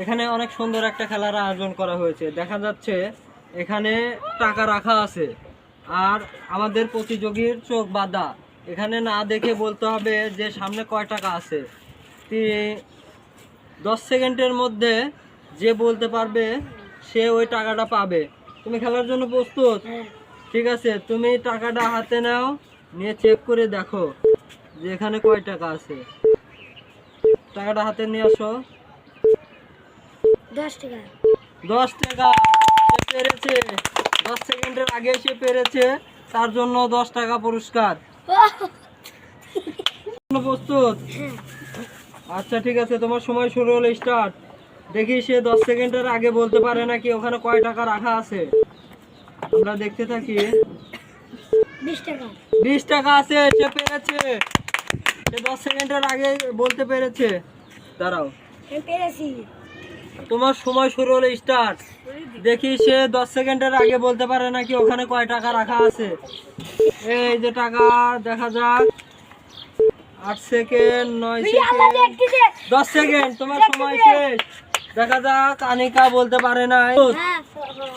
এখানে অনেক সুন্দর একটা খেলার আয়োজন করা হয়েছে। দেখা যাচ্ছে এখানে টাকা রাখা আছে, আর আমাদের প্রতিযোগীর চোখ বাঁধা। এখানে না দেখে বলতে হবে যে সামনে কয় টাকা আছে। 10 সেকেন্ডের মধ্যে যে বলতে পারবে সে ওই টাকাটা পাবে। তুমি খেলার জন্য প্রস্তুত? ঠিক আছে, তুমি টাকাটা হাতে নাও, নিয়ে চেক করে দেখো যে এখানে কয় টাকা আছে। টাকাটা হাতে নিয়ে আসো। 10 টাকা। 10 টাকা। সে পেরেছে, 10 সেকেন্ডের আগে সে পেরেছে, তার জন্য 10 টাকা পুরস্কার। প্রস্তুত? আচ্ছা ঠিক আছে, তোমার সময় শুরু হলো, স্টার্ট। দেখি সে 10 সেকেন্ডের আগে বলতে পারে নাকি ওখানে কয় টাকা রাখা আছে। আমরা দেখতে থাকি। 20 টাকা। 20 টাকা আছে, সে পেরেছে। সে 10 সেকেন্ডের আগে বলতে পেরেছে। দাঁড়াও, আমি পেরেছি। তোমার সময় শুরু হলো, স্টার্ট। দেখি সে 10 সেকেন্ডের আগে বলতে পারে নাকি ওখানে কয় টাকা রাখা আছে। এই যে টাকা, দেখা যাক। 8 সেকেন্ড, 9 সেকেন্ড, 10 সেকেন্ড, তোমার সময় শেষ। দেখা যাক আনিকা বলতে পারে নাই।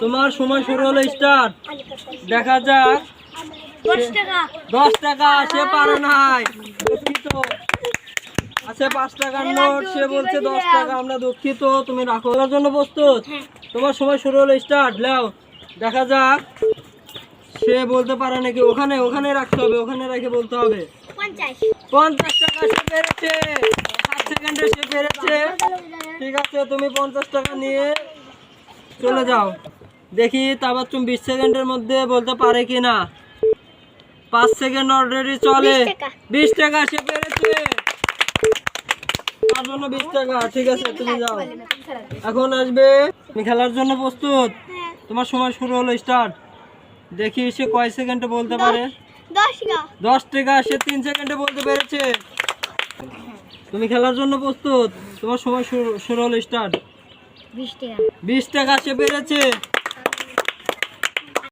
তোমার সময় শুরু হলো, স্টার্ট। দেখা যাক। 10 টাকা। 10 টাকা, সে পারে নাই। দুঃখিত। আচ্ছা 5 টাকার নোট, সে বলছে 10 টাকা। আমরা দুঃখিত, তুমি রাখো। করার জন্য প্রস্তুত? তোমার সময় শুরু হলো, স্টার্ট। নাও, দেখা যাক সে বলতে পারে নাকি ওখানে ওখানে রাখতে হবে, ওখানে রেখে বলতে হবে। 50 টাকা, সে পেরেছে। 7 সেকেন্ডে সে পেরেছে। ঠিক আছে, তুমি 50 টাকা নিয়ে চলে যাও। দেখি তাবাচ্চুম 20 সেকেন্ডের মধ্যে বলতে পারে কিনা। 5 সেকেন্ড অলরেডি চলে। 20 টাকা, সে পেরেছে। তার জন্য 20 টাকা। ঠিক আছে, তুমি যাও। এখন আসবে। তুমি খেলার জন্য প্রস্তুত? তোমার সময় শুরু হলো, স্টার্ট। দেখি সে কয় সেকেন্ডে বলতে পারে। 10 টাকা। 10 টাকা, সে 3 সেকেন্ডে বলতে পেরেছে। তুমি খেলার জন্য প্রস্তুত? তোমার সময় শুরু হলো, স্টার্ট। 20 টাকা। 20 টাকা, সে পেরেছে।